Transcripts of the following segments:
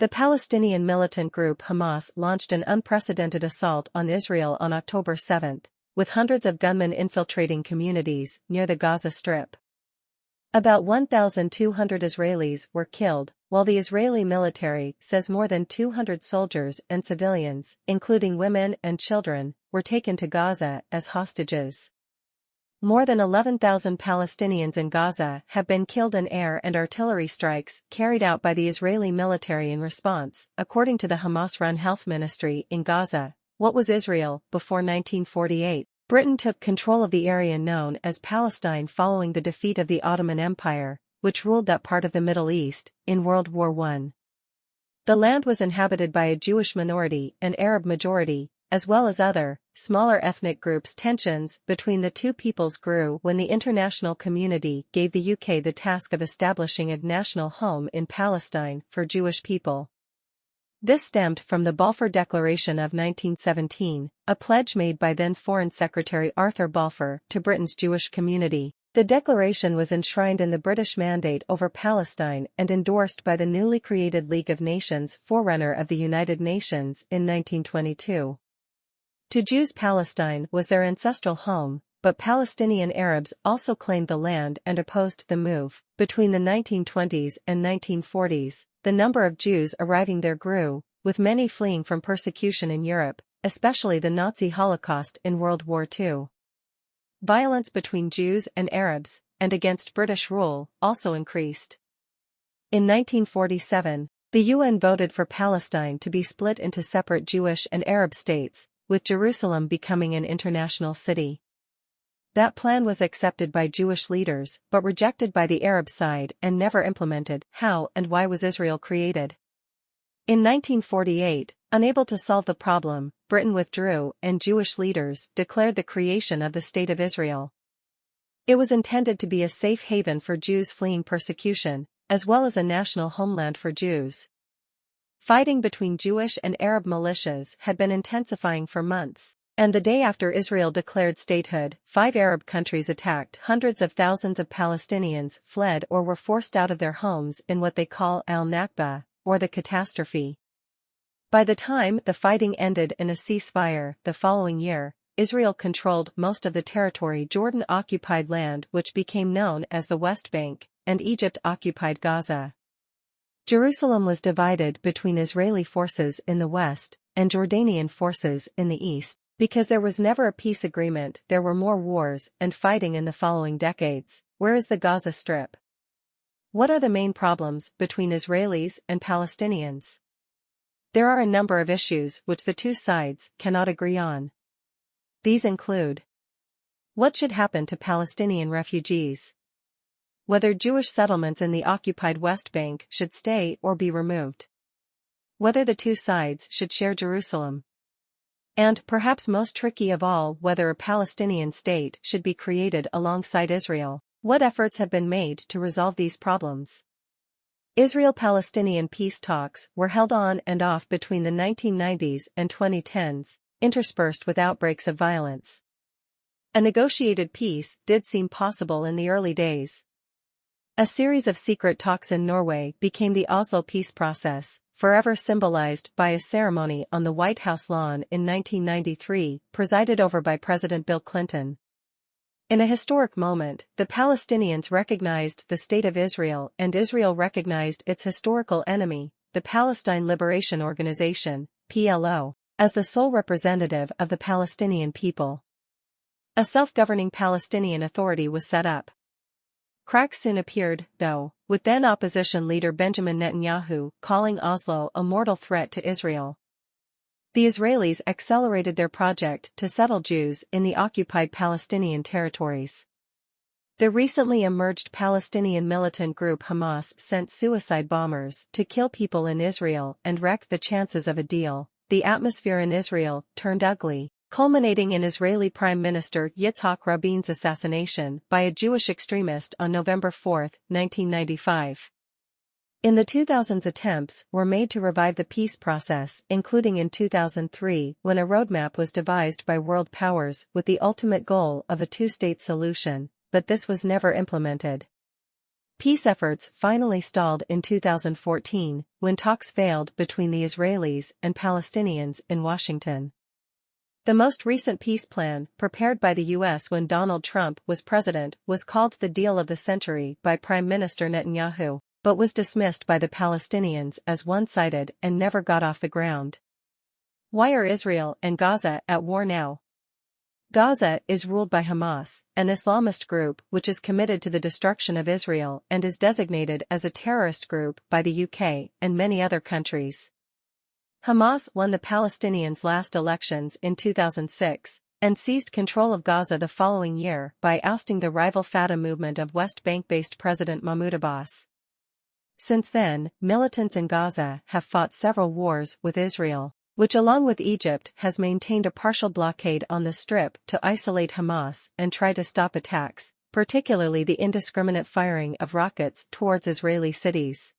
The Palestinian militant group Hamas launched an unprecedented assault on Israel on October 7, with hundreds of gunmen infiltrating communities near the Gaza Strip. About 1,200 Israelis were killed, while the Israeli military says more than 200 soldiers and civilians, including women and children, were taken to Gaza as hostages. More than 11,000 Palestinians in Gaza have been killed in air and artillery strikes carried out by the Israeli military in response, according to the Hamas-run health ministry in Gaza. What was Israel before 1948? Britain took control of the area known as Palestine following the defeat of the Ottoman Empire, which ruled that part of the Middle East, in World War I. The land was inhabited by a Jewish minority and Arab majority, as well as other, smaller ethnic groups. Tensions between the two peoples grew when the international community gave the UK the task of establishing a national home in Palestine for Jewish people. This stemmed from the Balfour Declaration of 1917, a pledge made by then Foreign Secretary Arthur Balfour to Britain's Jewish community. The declaration was enshrined in the British Mandate over Palestine and endorsed by the newly created League of Nations, forerunner of the United Nations, in 1922. To Jews, Palestine was their ancestral home, but Palestinian Arabs also claimed the land and opposed the move. Between the 1920s and 1940s, the number of Jews arriving there grew, with many fleeing from persecution in Europe, especially the Nazi Holocaust in World War II. Violence between Jews and Arabs, and against British rule, also increased. In 1947, the UN voted for Palestine to be split into separate Jewish and Arab states, with Jerusalem becoming an international city. That plan was accepted by Jewish leaders but rejected by the Arab side and never implemented. How and why was Israel created? In 1948, unable to solve the problem, Britain withdrew and Jewish leaders declared the creation of the State of Israel. It was intended to be a safe haven for Jews fleeing persecution, as well as a national homeland for Jews. Fighting between Jewish and Arab militias had been intensifying for months, and the day after Israel declared statehood, 5 Arab countries attacked. Hundreds of thousands of Palestinians fled or were forced out of their homes in what they call al-Nakba, or the catastrophe. By the time the fighting ended in a ceasefire the following year, Israel controlled most of the territory Jordan occupied land, which became known as the West Bank, and Egypt occupied Gaza. Jerusalem was divided between Israeli forces in the west and Jordanian forces in the east. Because there was never a peace agreement, there were more wars and fighting in the following decades. Where is the Gaza Strip? What are the main problems between Israelis and Palestinians? There are a number of issues which the two sides cannot agree on. These include: what should happen to Palestinian refugees? Whether Jewish settlements in the occupied West Bank should stay or be removed. Whether the two sides should share Jerusalem. And, perhaps most tricky of all, whether a Palestinian state should be created alongside Israel. What efforts have been made to resolve these problems? Israel-Palestinian peace talks were held on and off between the 1990s and 2010s, interspersed with outbreaks of violence. A negotiated peace did seem possible in the early days. A series of secret talks in Norway became the Oslo peace process, forever symbolized by a ceremony on the White House lawn in 1993, presided over by President Bill Clinton. In a historic moment, the Palestinians recognized the State of Israel and Israel recognized its historical enemy, the Palestine Liberation Organization, PLO, as the sole representative of the Palestinian people. A self-governing Palestinian Authority was set up. Cracks soon appeared, though, with then-opposition leader Benjamin Netanyahu calling Oslo a mortal threat to Israel. The Israelis accelerated their project to settle Jews in the occupied Palestinian territories. The recently emerged Palestinian militant group Hamas sent suicide bombers to kill people in Israel and wreck the chances of a deal. The atmosphere in Israel turned ugly, culminating in Israeli Prime Minister Yitzhak Rabin's assassination by a Jewish extremist on November 4, 1995. In the 2000s, attempts were made to revive the peace process, including in 2003 when a roadmap was devised by world powers with the ultimate goal of a two-state solution, but this was never implemented. Peace efforts finally stalled in 2014, when talks failed between the Israelis and Palestinians in Washington. The most recent peace plan, prepared by the U.S. when Donald Trump was president, was called the deal of the century by Prime Minister Netanyahu, but was dismissed by the Palestinians as one-sided and never got off the ground. Why are Israel and Gaza at war now? Gaza is ruled by Hamas, an Islamist group which is committed to the destruction of Israel and is designated as a terrorist group by the UK and many other countries. Hamas won the Palestinians' last elections in 2006, and seized control of Gaza the following year by ousting the rival Fatah movement of West Bank-based President Mahmoud Abbas. Since then, militants in Gaza have fought several wars with Israel, which along with Egypt has maintained a partial blockade on the Strip to isolate Hamas and try to stop attacks, particularly the indiscriminate firing of rockets towards Israeli cities.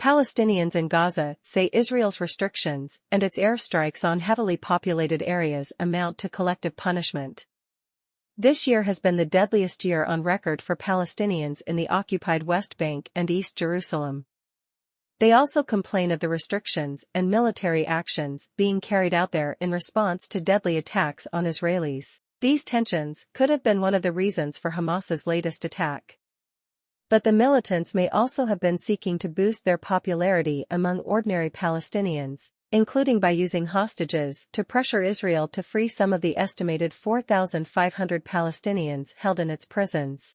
Palestinians in Gaza say Israel's restrictions and its airstrikes on heavily populated areas amount to collective punishment. This year has been the deadliest year on record for Palestinians in the occupied West Bank and East Jerusalem. They also complain of the restrictions and military actions being carried out there in response to deadly attacks on Israelis. These tensions could have been one of the reasons for Hamas's latest attack. But the militants may also have been seeking to boost their popularity among ordinary Palestinians, including by using hostages to pressure Israel to free some of the estimated 4,500 Palestinians held in its prisons.